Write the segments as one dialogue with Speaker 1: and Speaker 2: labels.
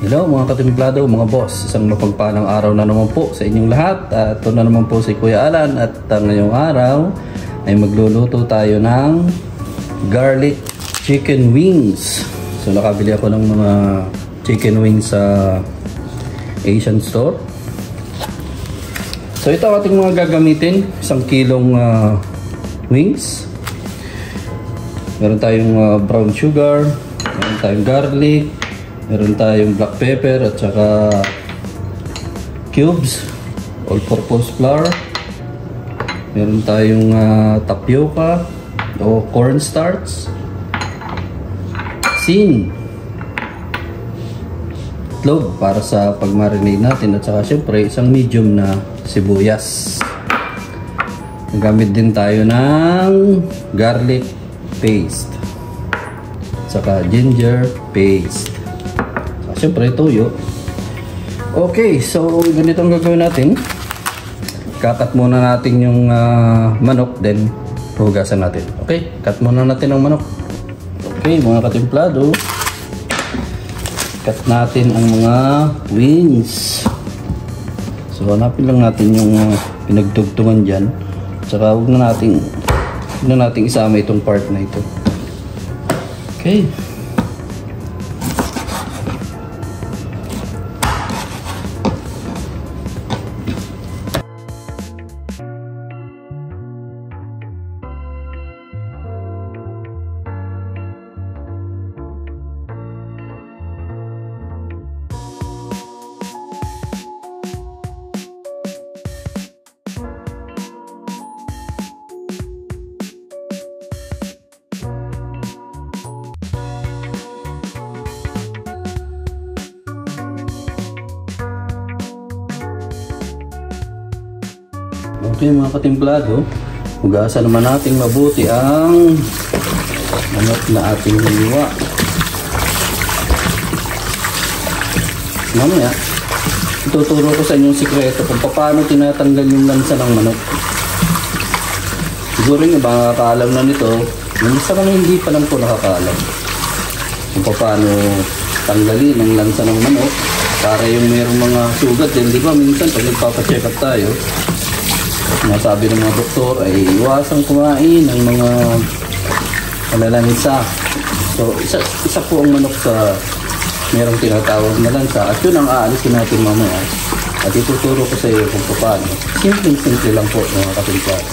Speaker 1: Hello mga katimplado, mga boss. Isang mapagpalang araw na naman po sa inyong lahat. Ito na naman po si Kuya Alan at ngayong araw ay magluluto tayo ng garlic chicken wings. So nakabili ako ng mga chicken wings sa Asian store. So ito ating mga gagamitin, 1 kilong wings. Meron tayong brown sugar, meron tayong garlic, meron tayong black pepper at saka cubes, all-purpose flour. Meron tayong tapioca o cornstarch, asin, itlog para sa pag-marinate natin at saka syempre isang medium na sibuyas. Nagamit din tayo ng garlic paste at saka ginger paste. Siyempre, toyo. Okay, so ganito ang gagawin natin. Kakat muna natin yung manok, then hugasan natin. Okay, cut muna natin ang manok. Okay, mga katimplado, cut natin ang mga wings. So, hanapin lang natin yung pinagtugtungan dyan. Tsaka huwag na natin isama itong part na ito. Okay. Okay mga katimplado, hugasan naman natin mabuti ang manok na ating hiniwa. Mamaya, ituturo ko sa inyo yung sikreto kung paano tinatanggal yung lansa ng manok. Siguro yung iba nakakaalam na nito, minsan kami hindi pa lang po nakakaalam kung paano tanggalin ang lansa ng manok para yung mayroong mga sugat din. Di ba minsan pag nagpapacheck up tayo, sinasabi ng mga doktor ay iwasang kumain ng mga malalansa. So isa po ang manok sa merong tinatawag na lansa at yun ang aalisin natin mamaya at ituturo ko sa iyo kung paano. Simple lang po mga katimplado.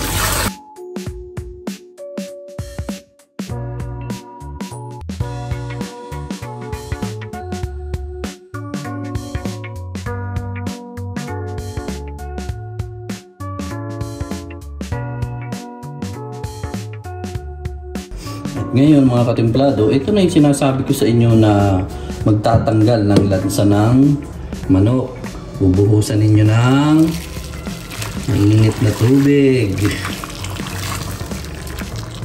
Speaker 1: Ngayon mga katimplado, ito na yung sinasabi ko sa inyo na magtatanggal ng lansa ng manok. Bubuhusan ninyo ng mainit na tubig.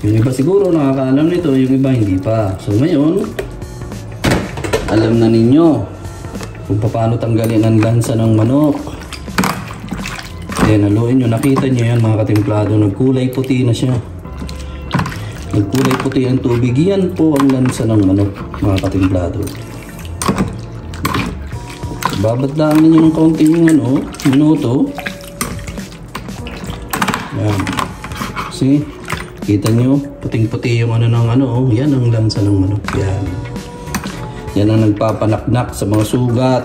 Speaker 1: Yung iba siguro nakakaalam nito, yung iba hindi pa. So ngayon, alam na ninyo kung paano tanggalin ang lansa ng manok. Then haluin nyo, nakita nyo yan mga katimplado, nagkulay puti na siya. Nagkulay puti ang tubig, yan po ang lansa ng manok mga katimplado. Babadlaan ninyo ng kaunting minuto. Yan. See? Kita nyo, puting-puti yung yan ang lansa ng manok. Yan. Yan ang nagpapanaknak sa mga sugat.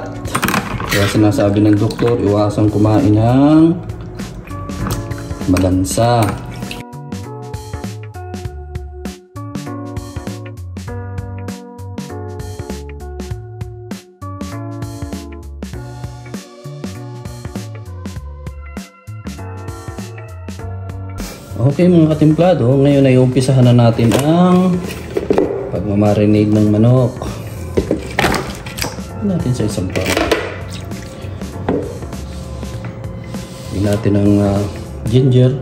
Speaker 1: Kaya sinasabi ng doktor, iwasang kumain ng malansa. Okay mga katimplado, ngayon ay umpisahan na natin ang pagmamarinate ng manok. Natin sa isang pan. Ilagay natin ang ginger.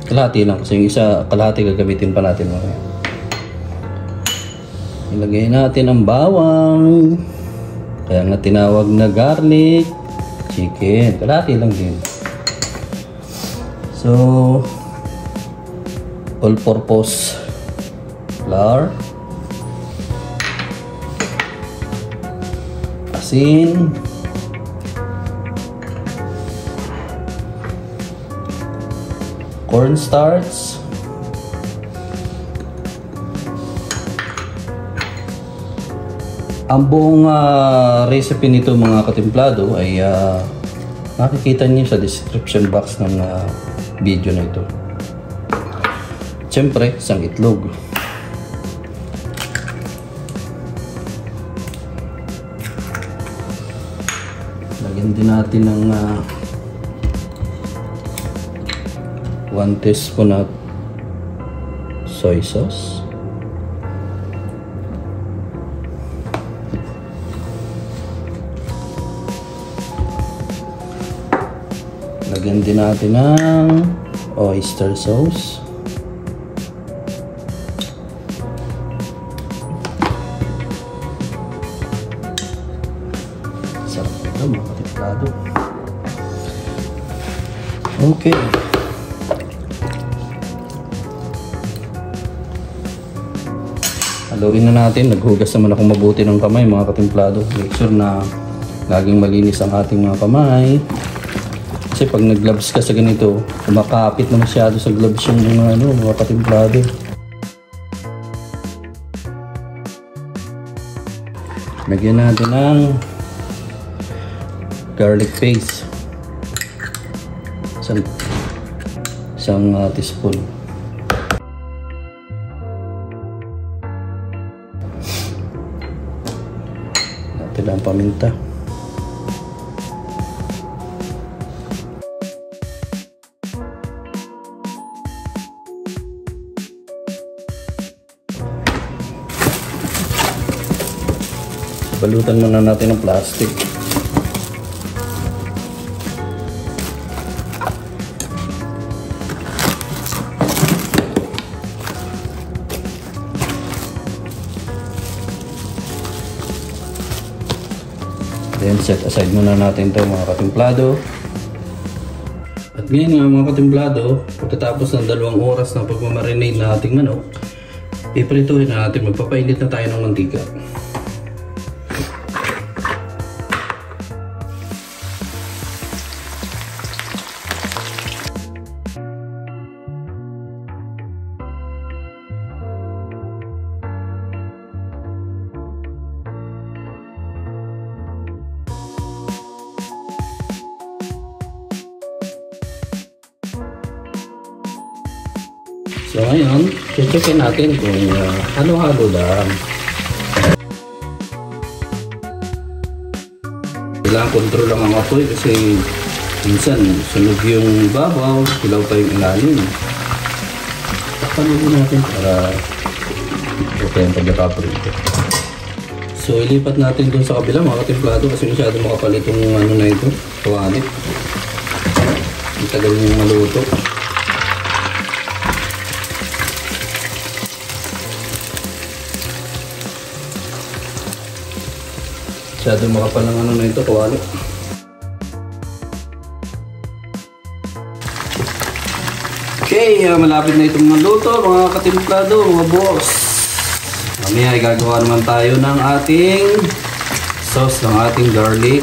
Speaker 1: Kalahati lang kasi yung isa kalahati gagamitin pa natin mamaya. Ilagay natin ang bawang. Kaya nga tinawag na garlic chicken. Kalahati lang din. So all-purpose flour, asin, asin, cornstarch, ang buong recipe nito mga katimplado ay makikita niyo sa description box ng video na ito. Siyempre, isang itlog. Lagyan din natin ng 1 teaspoon at soy sauce. Lagyan din natin ng oyster sauce. Sarap ito mga katimplado. Okay. Haluin na natin. Naghugas naman ako mabuti ng kamay mga katimplado. Make sure na laging malinis ang ating mga kamay. Kasi pag nag-gloves ka sa ganito, kumakapit na masyado sa gloves yung mga katimplado. Lagyan natin ng garlic paste. Isang teaspoon. Natin ang paminta. Balutan muna natin ng plastic. Then set aside muna natin ito mga katimplado. At ngayon nga mga katimplado, pagkatapos ng 2 oras na pagmamarinate na ating manok, iprituhin na natin. Magpapainit na tayo ng mantika. So ngayon, checkin natin kung halo-halo lang. Kailangan control lang ang apoy kasi minsan sunog yung babaw, hilaw pa yung ilalim. Takpan natin para okay ang pagkakaprito. So ilipat natin dun sa kabila mga katimplado kasi masyado makapal itong na ito, kawanit. Ang tagal niyong maluto. Masyado makapal ng na ito, kawali. Okay, malapit na itong maluto mga katimplado, mga boss. Mamaya ay gagawa naman tayo ng ating sauce ng ating garlic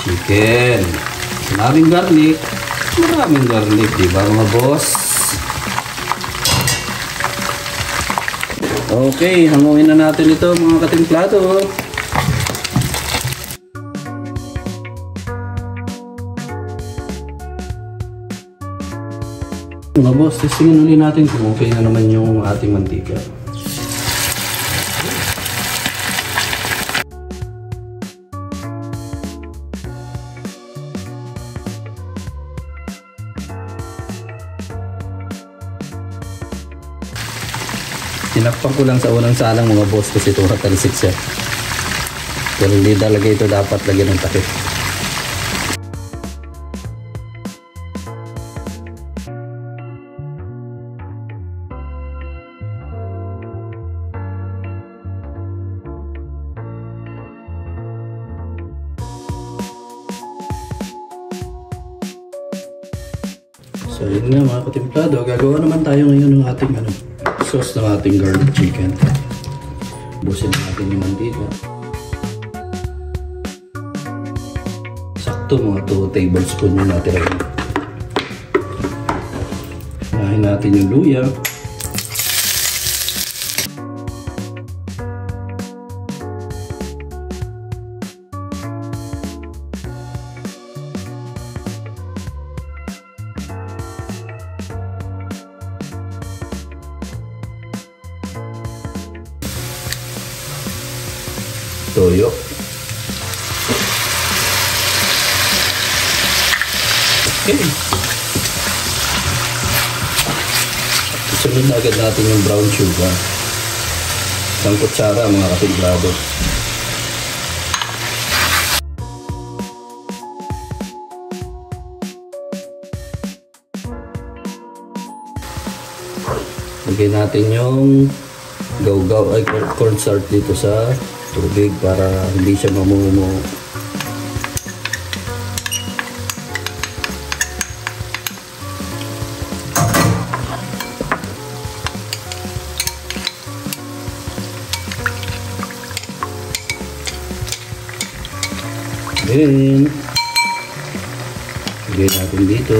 Speaker 1: chicken. Maraming garlic, di ba mga boss? Okay, hanguin na natin ito mga katimplado. Mga boss, testingin ulit natin kung okay na naman yung ating mantika. Tinakpan ko lang sa unang salang mga boss kasi ito talsik siya. Pero hindi talaga ito dapat lagyan ng takip. So yun nga mga katimplado, gagawa naman tayo ngayon ng ating sauce ng ating garlic chicken. Busin natin yung mantika. sakto mga 2 tablespoon yung natira. Unahin natin yung luya. Toyo. Okay. Isunod na agad natin yung brown sugar. Isang kutsara mga katimplado. Lagyan natin yung gawgaw ay cornstarch dito sa tubig para hindi siya mamumuo. Then, lagyan natin dito.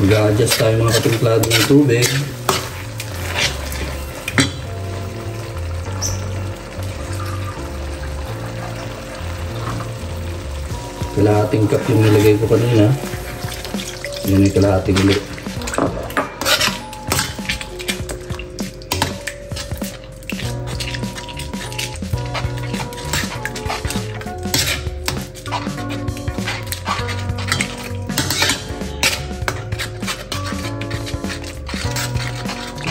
Speaker 1: Mag-a-adjust tayo mga katimplado ng tubig. Kalahating cup yung nilagay ko kanina. Yan ay kalahating ulit.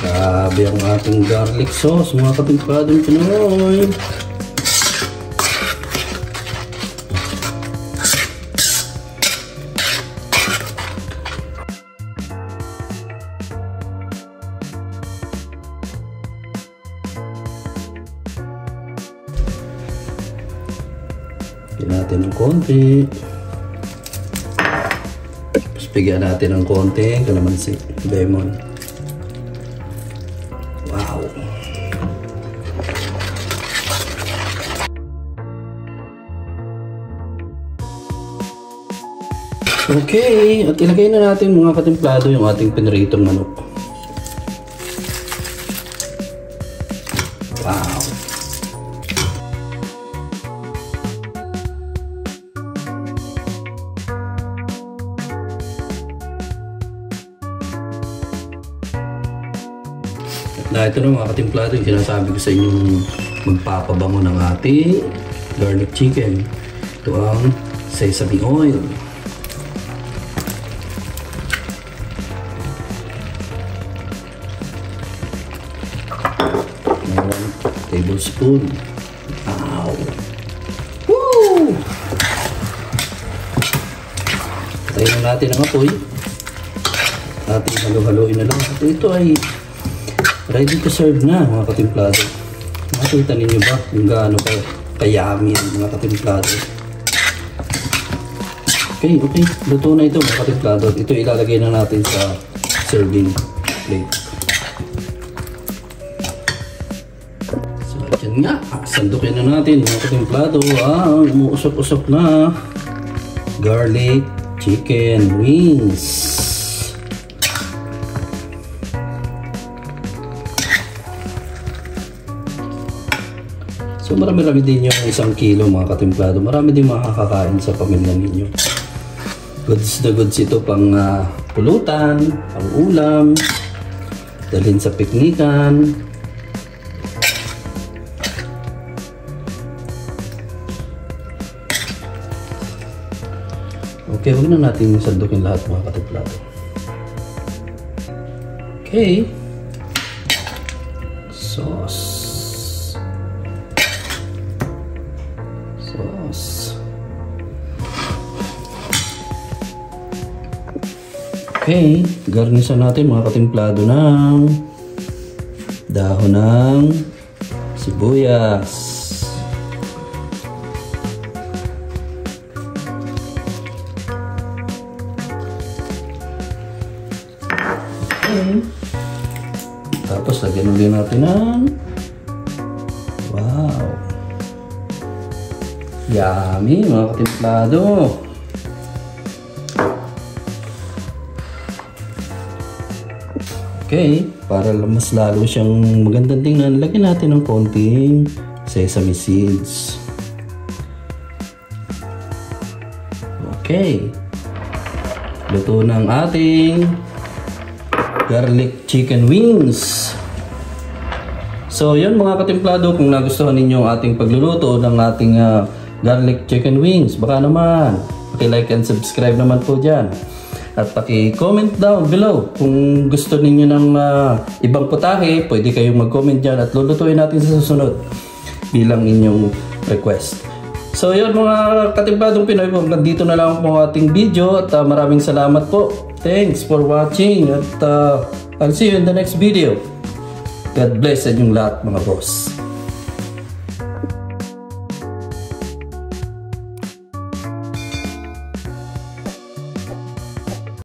Speaker 1: Grabe ang ating garlic sauce mga katimpadong Pinoy. Bigyan natin ng konti. Tapos bigyan natin ng konti kalamansi, lemon. Wow! Okay, at ilagay na natin mga katimplado yung ating piniritong manok. Wow! Na ito na mga katimplado yung sinasabi ko sa inyong magpapabango ng ating garlic chicken. Ito ang sesame oil. 1 tablespoon. Wow! Woo! Tayo na natin ang apoy. Ating halo-haloin na lang. Ito ay ready to serve na mga katimplado. Makikita ninyo ba kung gaano kayami mga katimplado. Okay. Luto na ito mga katimplado. Ito ilalagay na natin sa serving plate. So, dyan nga. Sandukin na natin mga katimplado. Umuusap-usap na garlic chicken wings. So marami-rami din yung 1 kilo mga katimplado. Marami din makakakain sa pamilya ninyo. Goods na goods ito pang pulutan, pang ulam, dalhin sa piknikan. Okay, huwag na natin sandukin lahat mga katimplado. Okay. Sauce. Okay, garnisan natin mga katimplado ng dahon ng sibuyas. Okay. Tapos lagyan ulit natin ng wow. Yummy mga katimplado. Okay, para mas lalo siyang magandang tingnan, lagyan natin ng konting sesame seeds. Okay. Luto ng ating garlic chicken wings. So yun mga katimplado, kung nagustuhan ninyo ang ating pagluluto ng ating garlic chicken wings, baka naman paki-like and subscribe naman po dyan. At paki-comment down below kung gusto ninyo ng ibang putahe, pwede kayong mag-comment dyan at lulutuin natin sa susunod bilang inyong request. So yun mga katimpladong Pinoy, hanggang dito na lang po ang ating video at maraming salamat po. Thanks for watching at I'll see you in the next video. God bless sa inyong lahat mga boss.